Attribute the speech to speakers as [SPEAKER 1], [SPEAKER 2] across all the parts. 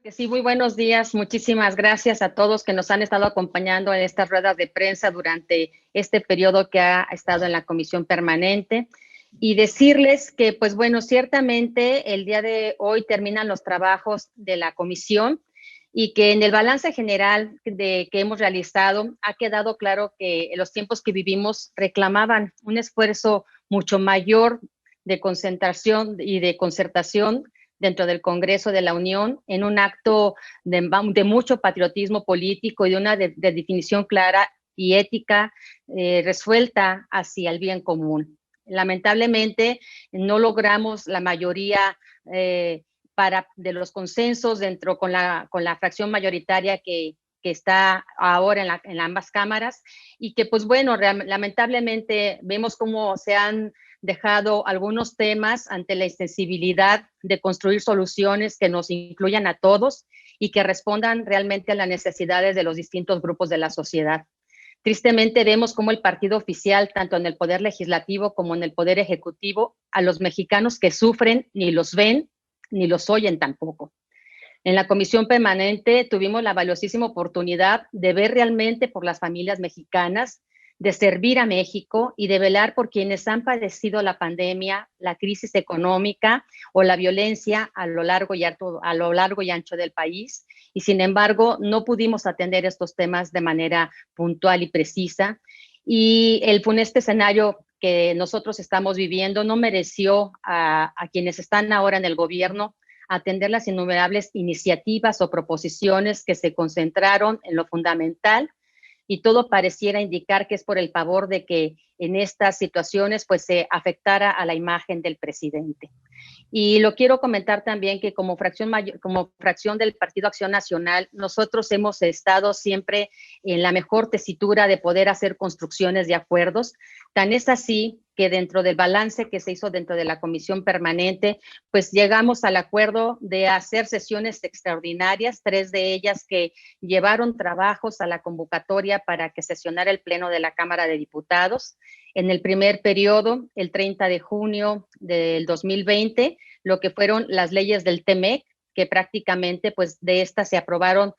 [SPEAKER 1] Que sí, muy buenos días. Muchísimas gracias a todos que nos han estado acompañando en estas ruedas de prensa durante este periodo que ha estado en la comisión permanente. Y decirles que, pues bueno, ciertamente el día de hoy terminan los trabajos de la comisión y que en el balance general que hemos realizado ha quedado claro que en los tiempos que vivimos reclamaban un esfuerzo mucho mayor de concentración y de concertación dentro del Congreso de la Unión, en un acto de mucho patriotismo político y de una de definición clara y ética resuelta hacia el bien común. Lamentablemente, no logramos la mayoría de los consensos dentro con la fracción mayoritaria que está ahora en ambas cámaras y que, pues bueno, lamentablemente vemos cómo se han dejado algunos temas ante la insensibilidad de construir soluciones que nos incluyan a todos y que respondan realmente a las necesidades de los distintos grupos de la sociedad. Tristemente vemos cómo el partido oficial, tanto en el poder legislativo como en el poder ejecutivo, a los mexicanos que sufren ni los ven ni los oyen tampoco. En la comisión permanente tuvimos la valiosísima oportunidad de ver realmente por las familias mexicanas, de servir a México y de velar por quienes han padecido la pandemia, la crisis económica o la violencia a lo largo y ancho del país. Y sin embargo, no pudimos atender estos temas de manera puntual y precisa. Y el funesto escenario que nosotros estamos viviendo no mereció a quienes están ahora en el gobierno atender las innumerables iniciativas o proposiciones que se concentraron en lo fundamental, y todo pareciera indicar que es por el pavor de que en estas situaciones pues se afectara a la imagen del presidente. Y lo quiero comentar también que como fracción del Partido Acción Nacional, nosotros hemos estado siempre en la mejor tesitura de poder hacer construcciones de acuerdos. Tan es así que dentro del balance que se hizo dentro de la comisión permanente, pues llegamos al acuerdo de hacer sesiones extraordinarias, 3 de ellas que llevaron trabajos a la convocatoria para que sesionara el Pleno de la Cámara de Diputados. En el primer periodo, el 30 de junio del 2020, lo que fueron las leyes del TEMEC, que prácticamente pues de estas se aprobaron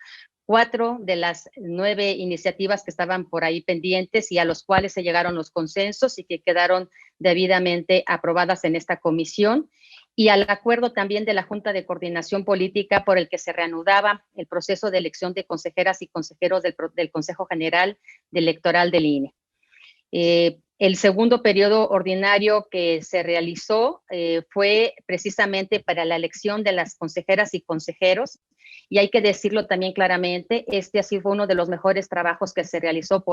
[SPEAKER 1] 4 de las 9 iniciativas que estaban por ahí pendientes y a los cuales se llegaron los consensos y que quedaron debidamente aprobadas en esta comisión, y al acuerdo también de la Junta de Coordinación Política por el que se reanudaba el proceso de elección de consejeras y consejeros del Consejo General Electoral del INE. El segundo periodo ordinario que se realizó fue precisamente para la elección de las consejeras y consejeros, y hay que decirlo también claramente, este así fue uno de los mejores trabajos que se realizó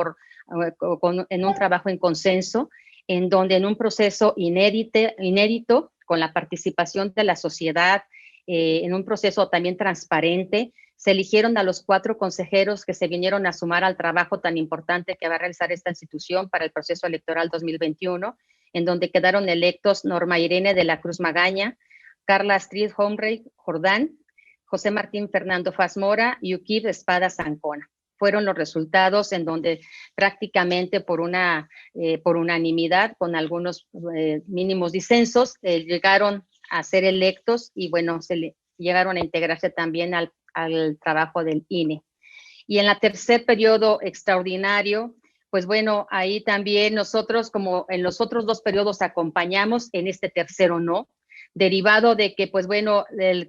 [SPEAKER 1] en un trabajo en consenso, en donde en un proceso inédito con la participación de la sociedad, en un proceso también transparente, se eligieron a los 4 consejeros que se vinieron a sumar al trabajo tan importante que va a realizar esta institución para el proceso electoral 2021, en donde quedaron electos Norma Irene de la Cruz Magaña, Carla Astrid Homrey Jordán, José Martín Fernando Faz Mora y Uquib Espada Zancona. Fueron los resultados en donde prácticamente por unanimidad, con algunos mínimos disensos, llegaron a ser electos y bueno, llegaron a integrarse también al trabajo del INE. Y en el tercer periodo extraordinario, pues bueno, ahí también nosotros, como en los otros 2 periodos, acompañamos, en este tercero no, derivado de que, pues bueno,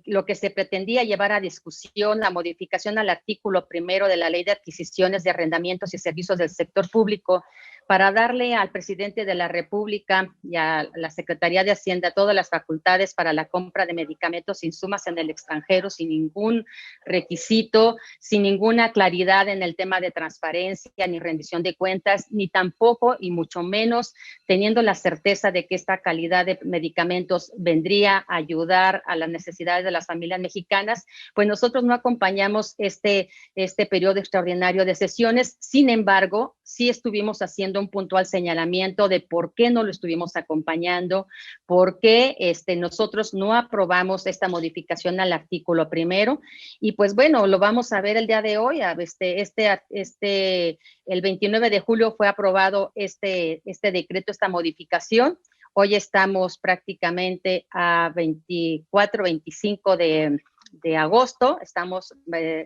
[SPEAKER 1] lo que se pretendía llevar a discusión, la modificación al artículo 1 de la Ley de Adquisiciones de Arrendamientos y Servicios del Sector Público, para darle al presidente de la República y a la Secretaría de Hacienda todas las facultades para la compra de medicamentos e insumos en el extranjero sin ningún requisito, sin ninguna claridad en el tema de transparencia, ni rendición de cuentas, ni tampoco, y mucho menos, teniendo la certeza de que esta calidad de medicamentos vendría a ayudar a las necesidades de las familias mexicanas, pues nosotros no acompañamos este periodo extraordinario de sesiones. Sin embargo, sí estuvimos haciendo un puntual señalamiento de por qué no lo estuvimos acompañando, por qué nosotros no aprobamos esta modificación al artículo 1, y pues bueno, lo vamos a ver el día de hoy. El 29 de julio fue aprobado este decreto, esta modificación. Hoy estamos prácticamente a 24, 25 de de agosto, estamos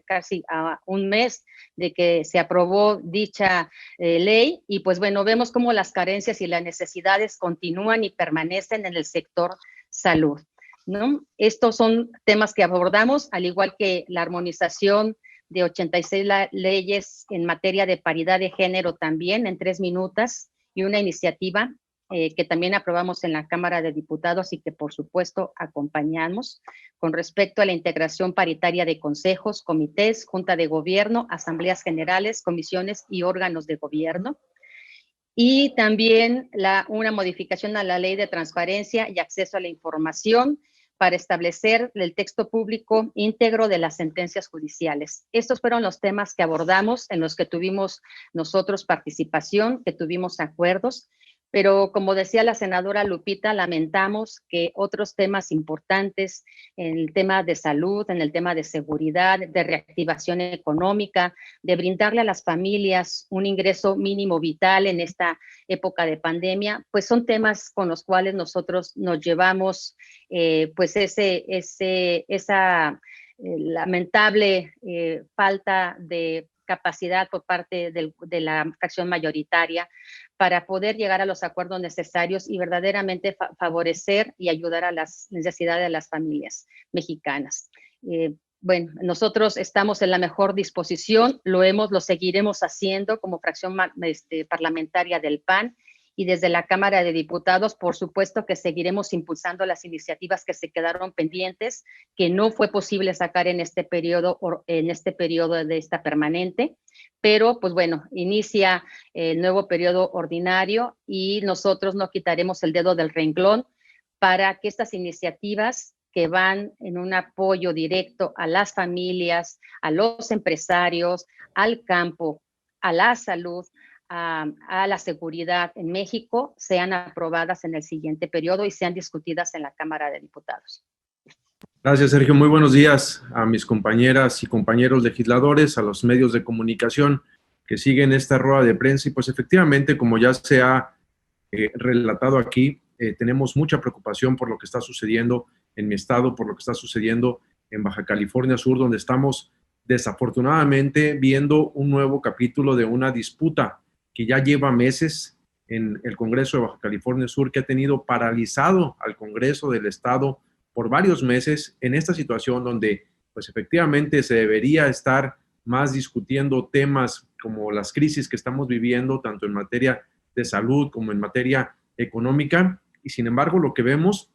[SPEAKER 1] casi a un mes de que se aprobó dicha ley y pues bueno, vemos cómo las carencias y las necesidades continúan y permanecen en el sector salud, ¿no? Estos son temas que abordamos, al igual que la armonización de 86 leyes en materia de paridad de género también en 3 minutos y una iniciativa que también aprobamos en la Cámara de Diputados y que por supuesto acompañamos con respecto a la integración paritaria de consejos, comités, junta de gobierno, asambleas generales, comisiones y órganos de gobierno. Y también una modificación a la ley de transparencia y acceso a la información para establecer el texto público íntegro de las sentencias judiciales. Estos fueron los temas que abordamos, en los que tuvimos nosotros participación, que tuvimos acuerdos, pero como decía la senadora Lupita, lamentamos que otros temas importantes, en el tema de salud, en el tema de seguridad, de reactivación económica, de brindarle a las familias un ingreso mínimo vital en esta época de pandemia, pues son temas con los cuales nosotros nos llevamos pues esa lamentable falta de capacidad por parte de la fracción mayoritaria para poder llegar a los acuerdos necesarios y verdaderamente favorecer y ayudar a las necesidades de las familias mexicanas. Bueno, nosotros estamos en la mejor disposición, lo seguiremos haciendo como fracción parlamentaria del PAN y desde la Cámara de Diputados, por supuesto que seguiremos impulsando las iniciativas que se quedaron pendientes, que no fue posible sacar en este periodo de esta permanente, pero pues bueno, inicia el nuevo periodo ordinario y nosotros no quitaremos el dedo del renglón para que estas iniciativas que van en un apoyo directo a las familias, a los empresarios, al campo, a la salud, a la seguridad en México, sean aprobadas en el siguiente periodo y sean discutidas en la Cámara de Diputados.
[SPEAKER 2] Gracias, Sergio. Muy buenos días a mis compañeras y compañeros legisladores, a los medios de comunicación que siguen esta rueda de prensa. Y pues efectivamente, como ya se ha relatado aquí, tenemos mucha preocupación por lo que está sucediendo en mi estado, por lo que está sucediendo en Baja California Sur, donde estamos desafortunadamente viendo un nuevo capítulo de una disputa que ya lleva meses en el Congreso de Baja California Sur, que ha tenido paralizado al Congreso del Estado por varios meses en esta situación donde pues efectivamente se debería estar más discutiendo temas como las crisis que estamos viviendo, tanto en materia de salud como en materia económica. Y sin embargo, lo que vemos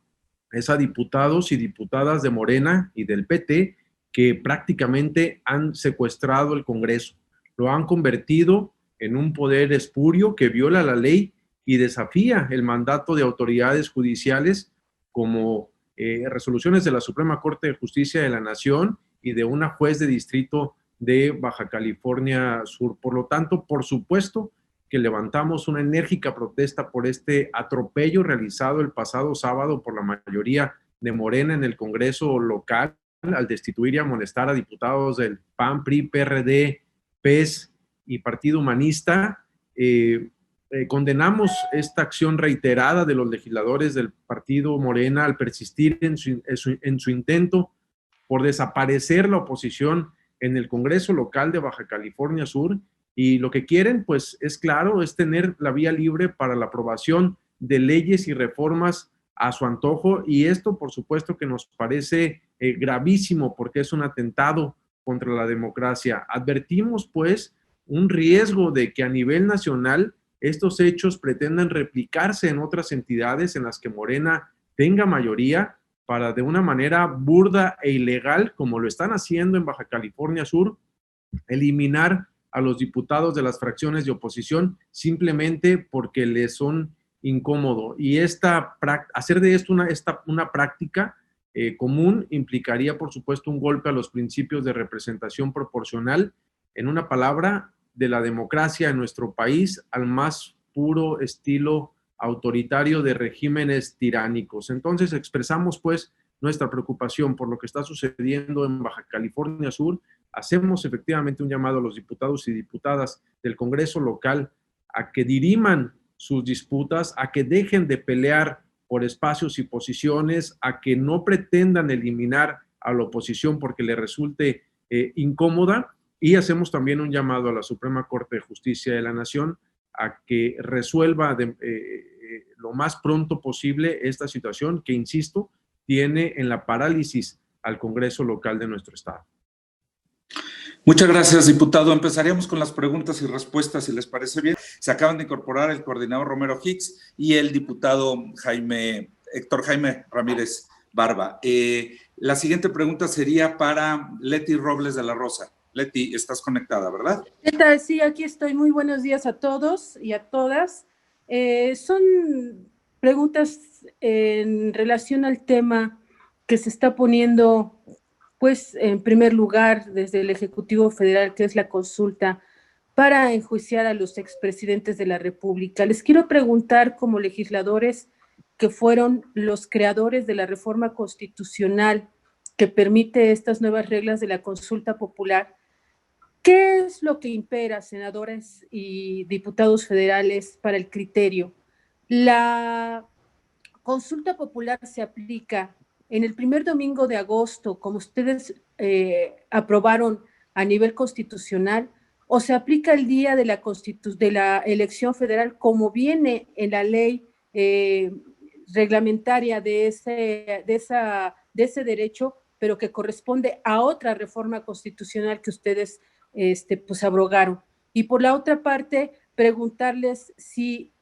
[SPEAKER 2] es a diputados y diputadas de Morena y del PT que prácticamente han secuestrado el Congreso, lo han convertido en un poder espurio que viola la ley y desafía el mandato de autoridades judiciales como resoluciones de la Suprema Corte de Justicia de la Nación y de una juez de distrito de Baja California Sur. Por lo tanto, por supuesto que levantamos una enérgica protesta por este atropello realizado el pasado sábado por la mayoría de Morena en el Congreso local al destituir y amonestar a diputados del PAN, PRI, PRD, PES y Partido Humanista. Condenamos esta acción reiterada de los legisladores del Partido Morena al persistir en su intento por desaparecer la oposición en el Congreso local de Baja California Sur, y lo que quieren, pues es claro, es tener la vía libre para la aprobación de leyes y reformas a su antojo, y esto por supuesto que nos parece gravísimo porque es un atentado contra la democracia. Advertimos pues un riesgo de que a nivel nacional estos hechos pretendan replicarse en otras entidades en las que Morena tenga mayoría para de una manera burda e ilegal, como lo están haciendo en Baja California Sur, eliminar a los diputados de las fracciones de oposición simplemente porque les son incómodo. Y hacer de esto una práctica común implicaría, por supuesto, un golpe a los principios de representación proporcional, en una palabra, de la democracia en nuestro país al más puro estilo autoritario de regímenes tiránicos. Entonces expresamos pues nuestra preocupación por lo que está sucediendo en Baja California Sur. Hacemos efectivamente un llamado a los diputados y diputadas del Congreso local a que diriman sus disputas, a que dejen de pelear por espacios y posiciones, a que no pretendan eliminar a la oposición porque le resulte incómoda, y hacemos también un llamado a la Suprema Corte de Justicia de la Nación a que resuelva lo más pronto posible esta situación que, insisto, tiene en la parálisis al Congreso local de nuestro estado.
[SPEAKER 3] Muchas gracias, diputado. Empezaríamos con las preguntas y respuestas, si les parece bien. Se acaban de incorporar el coordinador Romero Hicks y el diputado Héctor Jaime Ramírez Barba. La siguiente pregunta sería para Leti Robles de la Rosa. Leti, estás conectada, ¿verdad?
[SPEAKER 4] ¿Qué tal? Sí, aquí estoy. Muy buenos días a todos y a todas. Son preguntas en relación al tema que se está poniendo, pues, en primer lugar, desde el Ejecutivo Federal, que es la consulta para enjuiciar a los expresidentes de la República. Les quiero preguntar, como legisladores que fueron los creadores de la reforma constitucional que permite estas nuevas reglas de la consulta popular, ¿qué es lo que impera, senadores y diputados federales, para el criterio? La consulta popular se aplica en el primer domingo de agosto, como ustedes aprobaron a nivel constitucional, o se aplica el día de la elección federal, como viene en la ley reglamentaria de ese derecho, pero que corresponde a otra reforma constitucional que ustedes pues abrogaron. Y por la otra parte, preguntarles si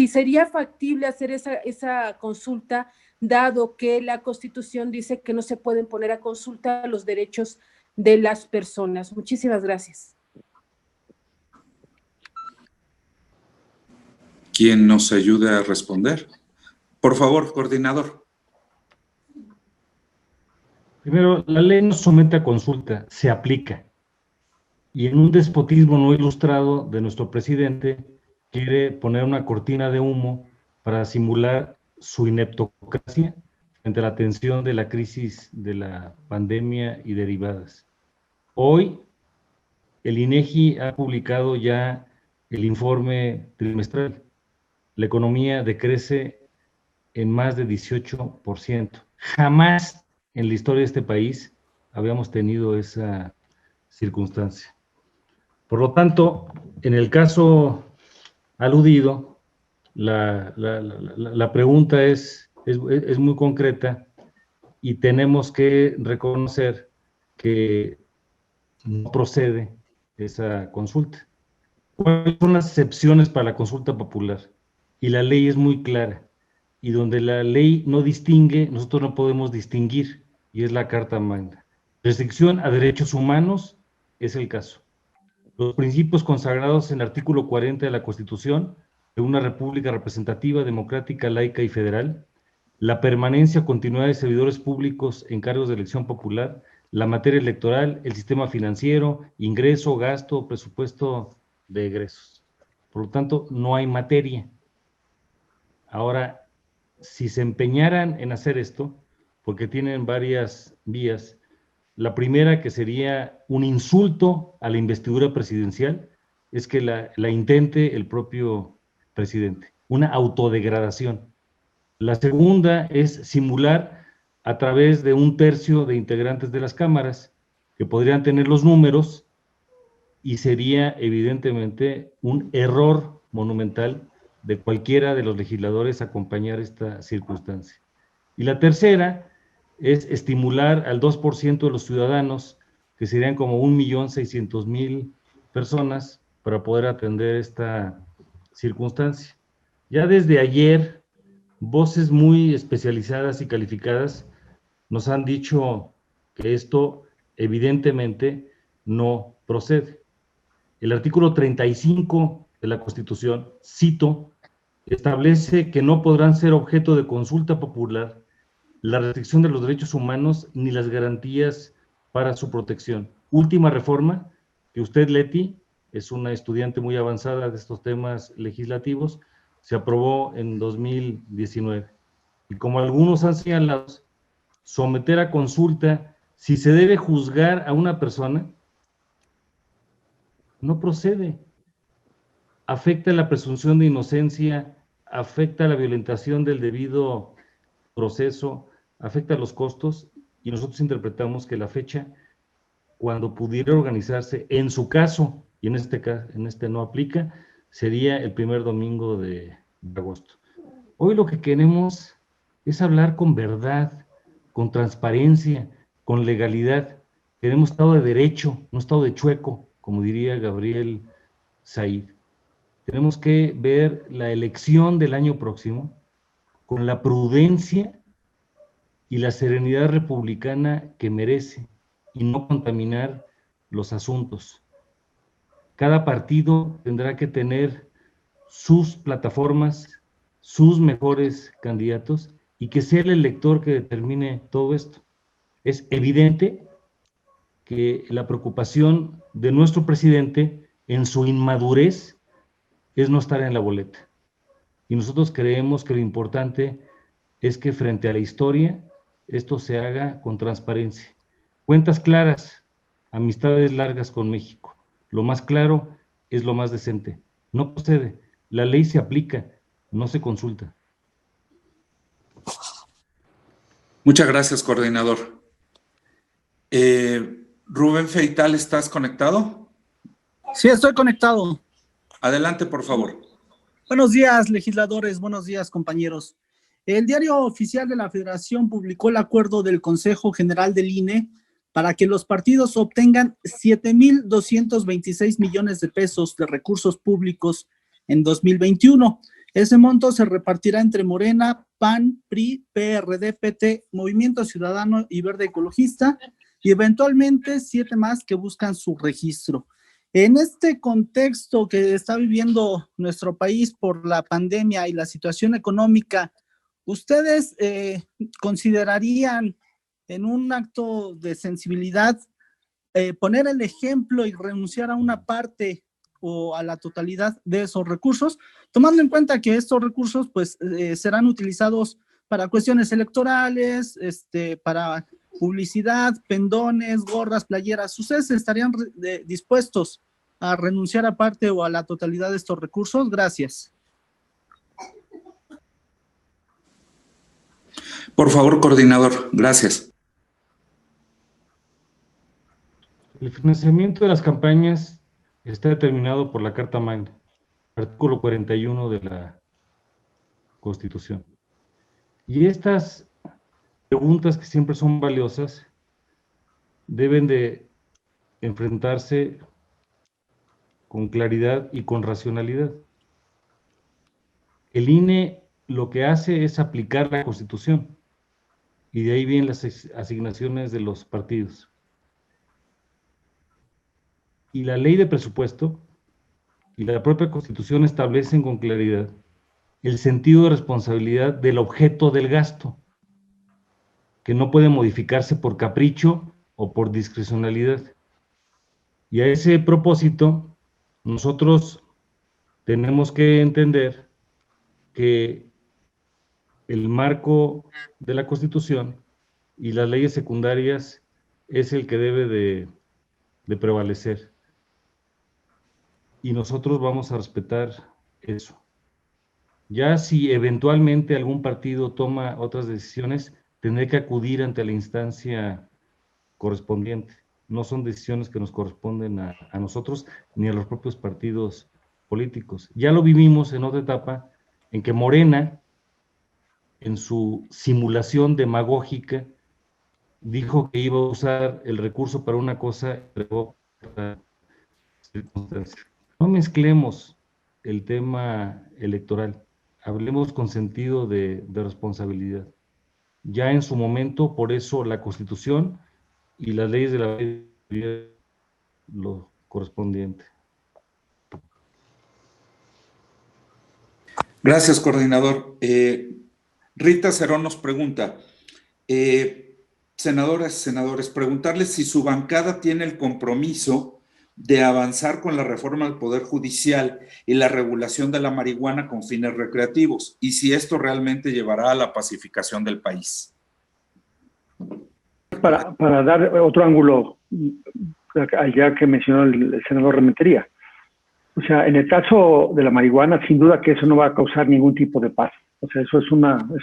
[SPEAKER 4] sería factible hacer esa consulta, dado que la Constitución dice que no se pueden poner a consulta los derechos de las personas. Muchísimas gracias.
[SPEAKER 3] ¿Quién nos ayude a responder? Por favor, coordinador.
[SPEAKER 5] Primero, la ley no somete a consulta, se aplica. Y en un despotismo no ilustrado de nuestro presidente, quiere poner una cortina de humo para simular su ineptocracia frente a la atención de la crisis de la pandemia y derivadas. Hoy, el INEGI ha publicado ya el informe trimestral. La economía decrece en más de 18%. Jamás en la historia de este país habíamos tenido esa circunstancia. Por lo tanto, en el caso aludido, la pregunta es muy concreta y tenemos que reconocer que no procede esa consulta. ¿Cuáles son las excepciones para la consulta popular? Y la ley es muy clara. Y donde la ley no distingue, nosotros no podemos distinguir, y es la Carta Magna. Restricción a derechos humanos es el caso. Los principios consagrados en el artículo 40 de la Constitución de una república representativa, democrática, laica y federal, la permanencia o continuidad de servidores públicos en cargos de elección popular, la materia electoral, el sistema financiero, ingreso, gasto, presupuesto de egresos. Por lo tanto, no hay materia. Ahora, si se empeñaran en hacer esto, porque tienen varias vías, la primera, que sería un insulto a la investidura presidencial, es que la intente el propio presidente, una autodegradación. La segunda es simular a través de un tercio de integrantes de las cámaras, que podrían tener los números, y sería evidentemente un error monumental de cualquiera de los legisladores acompañar esta circunstancia. Y la tercera es estimular al 2% de los ciudadanos, que serían como 1.600.000 personas, para poder atender esta circunstancia. Ya desde ayer, voces muy especializadas y calificadas nos han dicho que esto evidentemente no procede. El artículo 35 de la Constitución, cito, establece que no podrán ser objeto de consulta popular la restricción de los derechos humanos ni las garantías para su protección. Última reforma, que usted, Leti, es una estudiante muy avanzada de estos temas legislativos, se aprobó en 2019. Y como algunos han señalado, someter a consulta si se debe juzgar a una persona no procede. Afecta la presunción de inocencia, afecta la violentación del debido proceso, afecta los costos y nosotros interpretamos que la fecha, cuando pudiera organizarse, en su caso, y en este no aplica, sería el primer domingo de agosto. Hoy lo que queremos es hablar con verdad, con transparencia, con legalidad. Queremos Estado de Derecho, no Estado de chueco, como diría Gabriel Said. Tenemos que ver la elección del año próximo con la prudencia y la serenidad republicana que merece y no contaminar los asuntos. Cada partido tendrá que tener sus plataformas, sus mejores candidatos y que sea el elector que determine todo esto. Es evidente que la preocupación de nuestro presidente en su inmadurez es no estar en la boleta. Y nosotros creemos que lo importante es que frente a la historia esto se haga con transparencia. Cuentas claras, amistades largas con México. Lo más claro es lo más decente. No procede. La ley se aplica, no se consulta.
[SPEAKER 3] Muchas gracias, coordinador. Rubén Feital, ¿estás conectado?
[SPEAKER 6] Sí, estoy conectado.
[SPEAKER 3] Adelante, por favor.
[SPEAKER 6] Buenos días, legisladores. Buenos días, compañeros. El Diario Oficial de la Federación publicó el acuerdo del Consejo General del INE para que los partidos obtengan 7,226 millones de pesos de recursos públicos en 2021. Ese monto se repartirá entre Morena, PAN, PRI, PRD, PT, Movimiento Ciudadano y Verde Ecologista, y eventualmente 7 más que buscan su registro. En este contexto que está viviendo nuestro país por la pandemia y la situación económica, ¿ustedes considerarían en un acto de sensibilidad poner el ejemplo y renunciar a una parte o a la totalidad de esos recursos, tomando en cuenta que estos recursos pues serán utilizados para cuestiones electorales, para publicidad, pendones, gorras, playeras? ¿Ustedes estarían dispuestos a renunciar a parte o a la totalidad de estos recursos? Gracias.
[SPEAKER 3] Por favor, coordinador. Gracias.
[SPEAKER 5] El financiamiento de las campañas está determinado por la Carta Magna, artículo 41 de la Constitución. Y estas preguntas, que siempre son valiosas, deben de enfrentarse con claridad y con racionalidad. El INE lo que hace es aplicar la Constitución, y de ahí vienen las asignaciones de los partidos. Y la ley de presupuesto y la propia Constitución establecen con claridad el sentido de responsabilidad del objeto del gasto, que no puede modificarse por capricho o por discrecionalidad. Y a ese propósito, nosotros tenemos que entender que el marco de la Constitución y las leyes secundarias es el que debe de prevalecer. Y nosotros vamos a respetar eso. Ya si eventualmente algún partido toma otras decisiones, tendré que acudir ante la instancia correspondiente. No son decisiones que nos corresponden a nosotros ni a los propios partidos políticos. Ya lo vivimos en otra etapa en que Morena, en su simulación demagógica, dijo que iba a usar el recurso para una cosa y entregó para circunstancias. No mezclemos el tema electoral, hablemos con sentido de responsabilidad. Ya en su momento, por eso la Constitución y las leyes de la vida lo correspondiente.
[SPEAKER 3] Gracias, coordinador. Rita Cerón nos pregunta, senadoras y senadores, preguntarles si su bancada tiene el compromiso de avanzar con la reforma al Poder Judicial y la regulación de la marihuana con fines recreativos, y si esto realmente llevará a la pacificación del país.
[SPEAKER 7] Para dar otro ángulo, allá que mencionó el senador Rementería. O sea, en el caso de la marihuana, sin duda que eso no va a causar ningún tipo de paz. O sea, eso es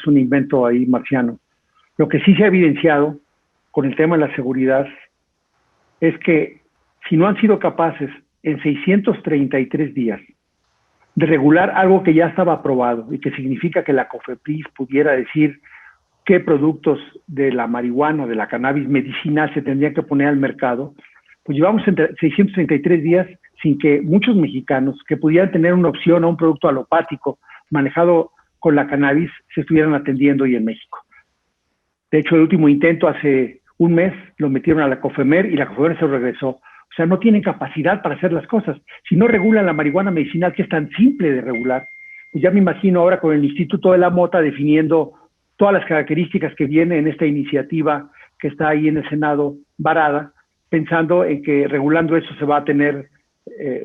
[SPEAKER 7] un invento ahí marciano. Lo que sí se ha evidenciado con el tema de la seguridad es que si no han sido capaces en 633 días de regular algo que ya estaba aprobado y que significa que la COFEPRIS pudiera decir qué productos de la marihuana, de la cannabis medicinal se tendrían que poner al mercado, pues llevamos entre 633 días sin que muchos mexicanos que pudieran tener una opción a un producto alopático manejado con la cannabis se estuvieran atendiendo hoy en México. De hecho, el último intento hace un mes lo metieron a la COFEMER y la COFEMER se regresó. O sea, no tienen capacidad para hacer las cosas. Si no regulan la marihuana medicinal, que es tan simple de regular, pues ya me imagino ahora con el Instituto de la Mota definiendo todas las características que viene en esta iniciativa que está ahí en el Senado varada, pensando en que regulando eso se va a tener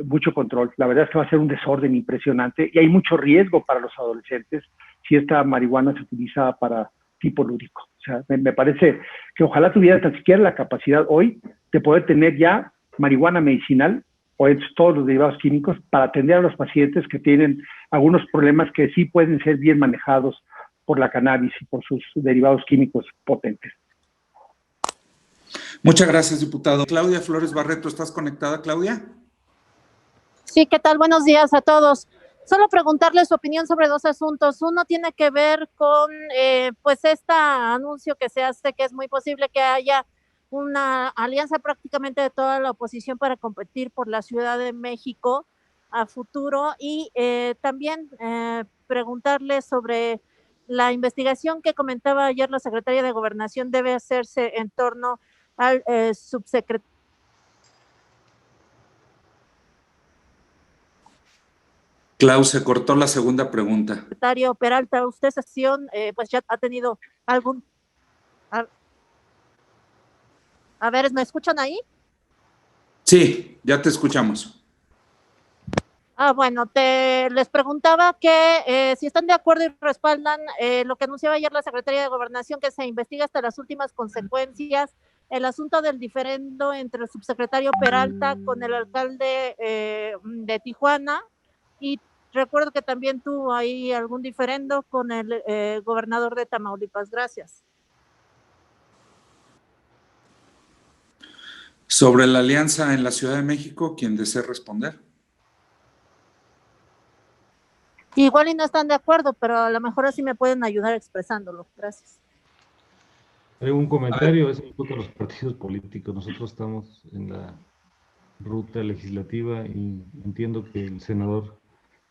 [SPEAKER 7] mucho control. La verdad es que va a ser un desorden impresionante y hay mucho riesgo para los adolescentes si esta marihuana se utiliza para tipo lúdico. O sea, me parece que ojalá tuviera tan siquiera la capacidad hoy de poder tener ya marihuana medicinal o todos los derivados químicos para atender a los pacientes que tienen algunos problemas que sí pueden ser bien manejados por la cannabis y por sus derivados químicos potentes.
[SPEAKER 3] Muchas gracias, diputado. Claudia Flores Barreto, ¿estás conectada, Claudia?
[SPEAKER 8] Sí, ¿qué tal? Buenos días a todos. Solo preguntarle su opinión sobre dos asuntos. Uno tiene que ver con pues este anuncio que se hace, que es muy posible que haya una alianza prácticamente de toda la oposición para competir por la Ciudad de México a futuro, y también preguntarle sobre la investigación que comentaba ayer la secretaria de Gobernación debe hacerse en torno al subsecretario.
[SPEAKER 3] Clau, se cortó la segunda pregunta.
[SPEAKER 8] Secretario Peralta, usted sesión, pues ya ha tenido algún... A ver, ¿me escuchan ahí?
[SPEAKER 3] Sí, ya te escuchamos.
[SPEAKER 8] Bueno, les preguntaba que si están de acuerdo y respaldan lo que anunciaba ayer la Secretaría de Gobernación, que se investiga hasta las últimas consecuencias el asunto del diferendo entre el subsecretario Peralta con el alcalde de Tijuana, y recuerdo que también tuvo ahí algún diferendo con el gobernador de Tamaulipas. Gracias.
[SPEAKER 3] Sobre la alianza en la Ciudad de México, ¿quién desea responder?
[SPEAKER 8] Igual y no están de acuerdo, pero a lo mejor así me pueden ayudar expresándolo. Gracias.
[SPEAKER 5] Un comentario, es el punto de los partidos políticos. Nosotros estamos en la ruta legislativa y entiendo que el senador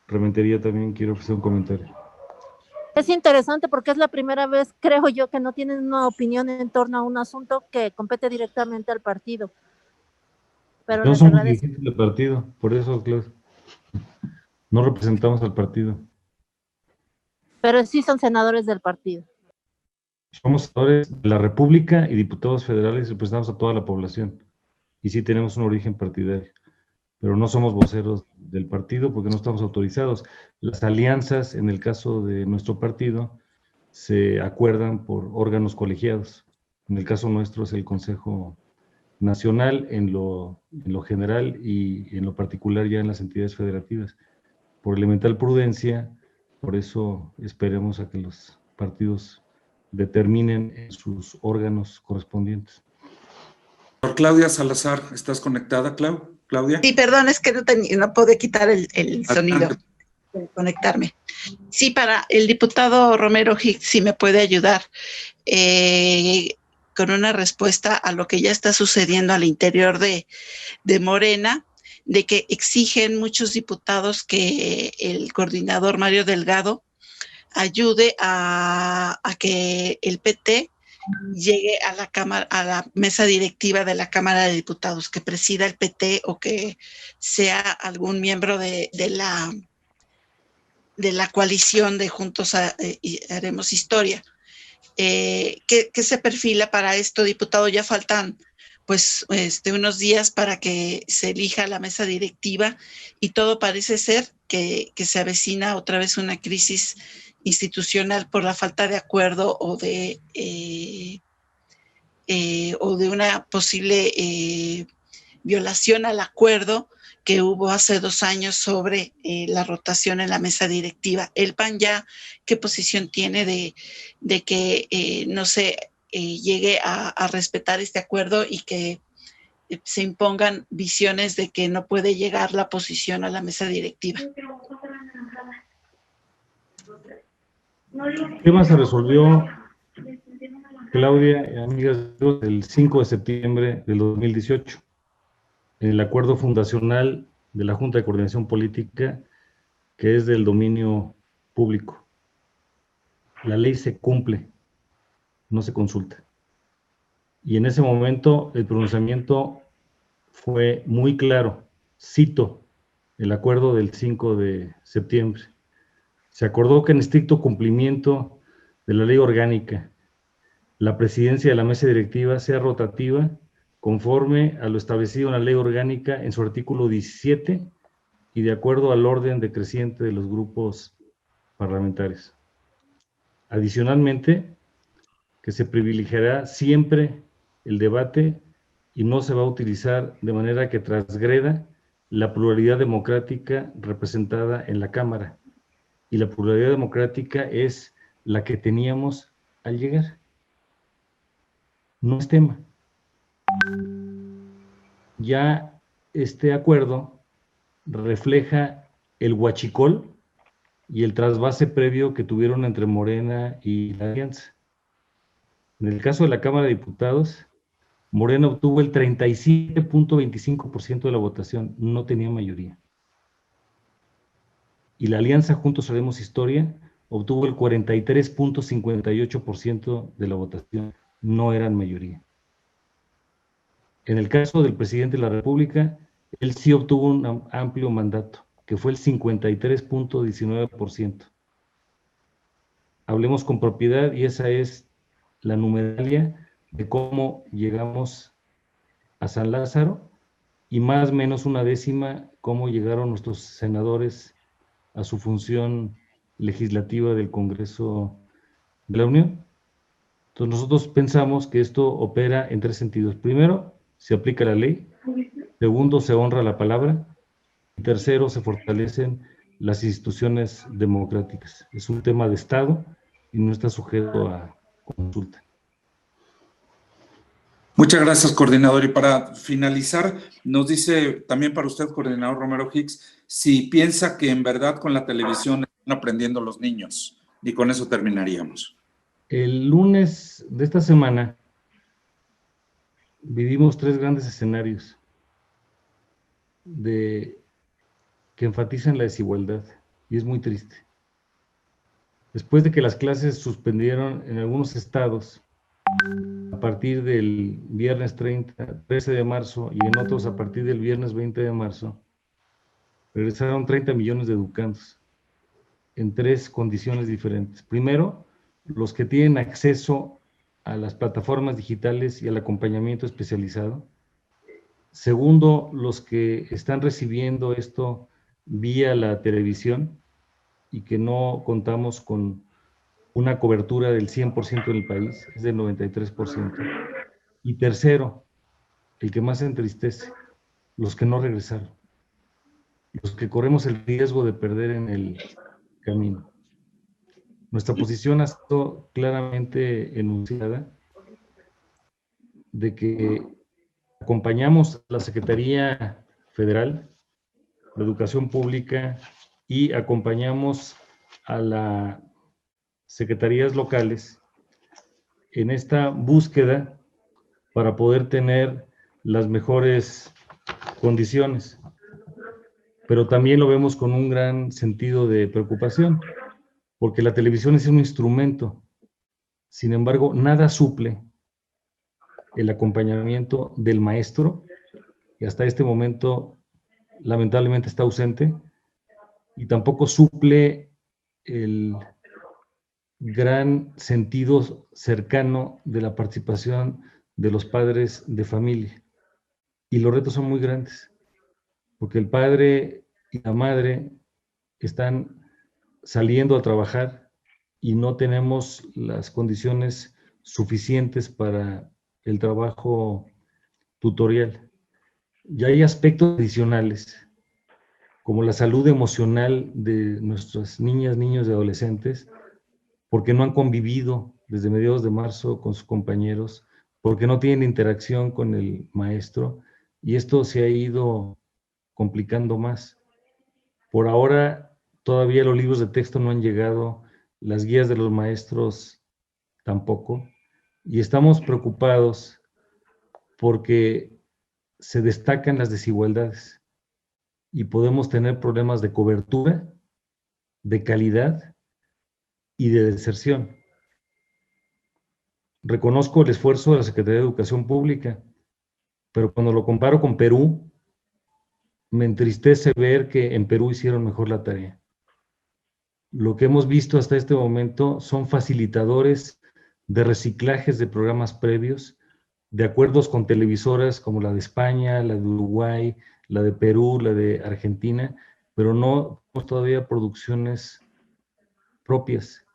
[SPEAKER 5] Rementería también quiere ofrecer un comentario.
[SPEAKER 8] Es interesante porque es la primera vez, creo yo, que no tienen una opinión en torno a un asunto que compete directamente al partido. Pero
[SPEAKER 5] no somos dirigentes del partido, por eso, Claudia, no representamos al partido.
[SPEAKER 8] Pero sí son senadores del partido.
[SPEAKER 5] Somos senadores de la República y diputados federales y representamos a toda la población. Y sí tenemos un origen partidario, pero no somos voceros del partido porque no estamos autorizados. Las alianzas, en el caso de nuestro partido, se acuerdan por órganos colegiados. En el caso nuestro es el Consejo Nacional en lo general y en lo particular ya en las entidades federativas. Por elemental prudencia, por eso esperemos a que los partidos determinen en sus órganos correspondientes.
[SPEAKER 3] Claudia Salazar, ¿estás conectada, Claudia?
[SPEAKER 9] Sí, perdón, es que no pude quitar el sonido de conectarme. Sí, para el diputado Romero Hicks, si me puede ayudar con una respuesta a lo que ya está sucediendo al interior de Morena, de que exigen muchos diputados que el coordinador Mario Delgado ayude a que el PT llegue a la Cámara, a la mesa directiva de la Cámara de Diputados, que presida el PT o que sea algún miembro de la coalición de Juntos Haremos Historia. ¿Qué se perfila para esto, diputado? Ya faltan pues unos días para que se elija la mesa directiva y todo parece ser que se avecina otra vez una crisis institucional por la falta de acuerdo o de una posible violación al acuerdo que hubo hace 2 años sobre la rotación en la mesa directiva. ¿El PAN ya qué posición tiene de que no se llegue a respetar este acuerdo y que se impongan visiones de que no puede llegar la oposición a la mesa directiva.
[SPEAKER 5] El tema se resolvió, Claudia y amigas, el 5 de septiembre del 2018, en el acuerdo fundacional de la Junta de Coordinación Política, que es del dominio público. La ley se cumple, no se consulta. Y en ese momento el pronunciamiento fue muy claro. Cito el acuerdo del 5 de septiembre. Se acordó que en estricto cumplimiento de la ley orgánica, la presidencia de la mesa directiva sea rotativa conforme a lo establecido en la ley orgánica en su artículo 17 y de acuerdo al orden decreciente de los grupos parlamentarios. Adicionalmente, que se privilegiará siempre el debate y no se va a utilizar de manera que transgreda la pluralidad democrática representada en la Cámara. Y la pluralidad democrática es la que teníamos al llegar. No es tema. Ya este acuerdo refleja el huachicol y el trasvase previo que tuvieron entre Morena y la Alianza. En el caso de la Cámara de Diputados, Morena obtuvo el 37.25% de la votación, no tenía mayoría. Y la Alianza Juntos Haremos Historia obtuvo el 43.58% de la votación, no eran mayoría. En el caso del presidente de la República, él sí obtuvo un amplio mandato, que fue el 53.19%. Hablemos con propiedad y esa es la numeralia de cómo llegamos a San Lázaro y más o menos una décima cómo llegaron nuestros senadores a su función legislativa del Congreso de la Unión. Entonces nosotros pensamos que esto opera en tres sentidos. Primero, se aplica la ley. Segundo, se honra la palabra. Y tercero, se fortalecen las instituciones democráticas. Es un tema de Estado y no está sujeto a consulta.
[SPEAKER 3] Muchas gracias, coordinador. Y para finalizar, nos dice también para usted, coordinador Romero Hicks, si piensa que en verdad con la televisión están aprendiendo los niños. Y con eso terminaríamos.
[SPEAKER 5] El lunes de esta semana vivimos tres grandes escenarios que enfatizan la desigualdad, y es muy triste. Después de que las clases suspendieron en algunos estados a partir del viernes 13 de marzo y en otros a partir del viernes 20 de marzo, regresaron 30 millones de educandos en tres condiciones diferentes. Primero, los que tienen acceso a las plataformas digitales y al acompañamiento especializado. Segundo, los que están recibiendo esto vía la televisión y que no contamos con una cobertura del 100% en el país, es del 93%. Y tercero, el que más entristece, los que no regresaron, los que corremos el riesgo de perder en el camino. Nuestra posición ha sido claramente enunciada de que acompañamos a la Secretaría Federal de Educación Pública y acompañamos a las secretarías locales en esta búsqueda para poder tener las mejores condiciones. Pero también lo vemos con un gran sentido de preocupación, porque la televisión es un instrumento. Sin embargo, nada suple el acompañamiento del maestro, que hasta este momento lamentablemente está ausente, y tampoco suple el gran sentido cercano de la participación de los padres de familia. Y los retos son muy grandes, porque el padre y la madre están saliendo a trabajar y no tenemos las condiciones suficientes para el trabajo tutorial. Ya hay aspectos adicionales, como la salud emocional de nuestras niñas, niños y adolescentes, porque no han convivido desde mediados de marzo con sus compañeros, porque no tienen interacción con el maestro, y esto se ha ido complicando más. Por ahora, todavía los libros de texto no han llegado, las guías de los maestros tampoco, y estamos preocupados porque se destacan las desigualdades y podemos tener problemas de cobertura, de calidad y de deserción. Reconozco el esfuerzo de la Secretaría de Educación Pública, pero cuando lo comparo con Perú, me entristece ver que en Perú hicieron mejor la tarea. Lo que hemos visto hasta este momento son facilitadores de reciclajes de programas previos, de acuerdos con televisoras como la de España, la de Uruguay, la de Perú, la de Argentina, pero no todavía producciones propias.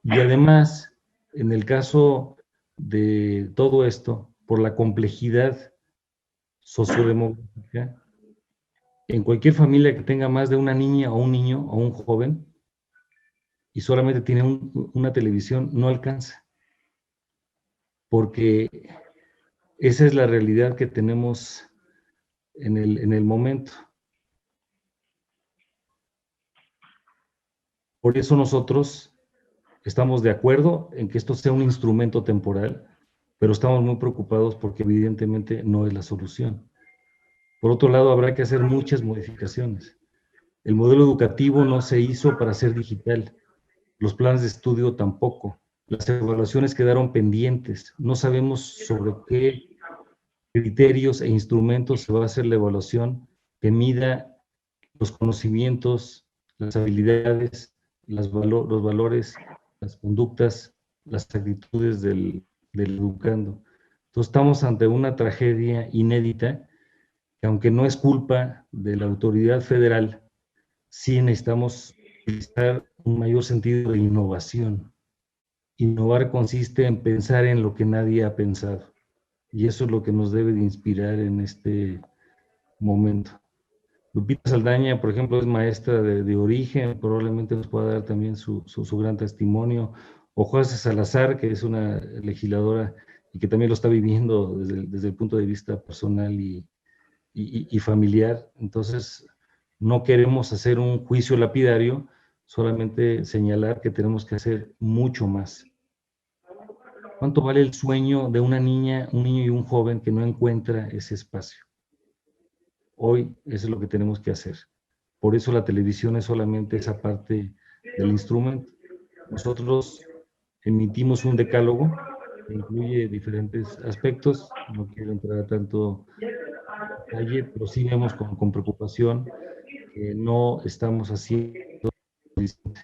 [SPEAKER 5] Y además, en el caso de todo esto, por la complejidad sociodemográfica, en cualquier familia que tenga más de una niña o un niño o un joven y solamente tiene una televisión, no alcanza. Porque esa es la realidad que tenemos en el momento. Por eso nosotros estamos de acuerdo en que esto sea un instrumento temporal, pero estamos muy preocupados porque evidentemente no es la solución. Por otro lado, habrá que hacer muchas modificaciones. El modelo educativo no se hizo para ser digital, los planes de estudio tampoco, las evaluaciones quedaron pendientes, no sabemos sobre qué criterios e instrumentos se va a hacer la evaluación que mida los conocimientos, las habilidades, los valores, las conductas, las actitudes del educando. Entonces estamos ante una tragedia inédita que, aunque no es culpa de la autoridad federal, sí necesitamos utilizar un mayor sentido de innovación. Innovar consiste en pensar en lo que nadie ha pensado, y eso es lo que nos debe de inspirar en este momento. Lupita Saldaña, por ejemplo, es maestra de origen, probablemente nos pueda dar también su gran testimonio, o José Salazar, que es una legisladora y que también lo está viviendo desde el punto de vista personal y familiar. Entonces, no queremos hacer un juicio lapidario, solamente señalar que tenemos que hacer mucho más. ¿Cuánto vale el sueño de una niña, un niño y un joven que no encuentra ese espacio? Hoy eso es lo que tenemos que hacer. Por eso la televisión es solamente esa parte del instrumento. Nosotros emitimos un decálogo que incluye diferentes aspectos. No quiero entrar a tanto detalle, pero sí vemos con preocupación que no estamos haciendo suficiente.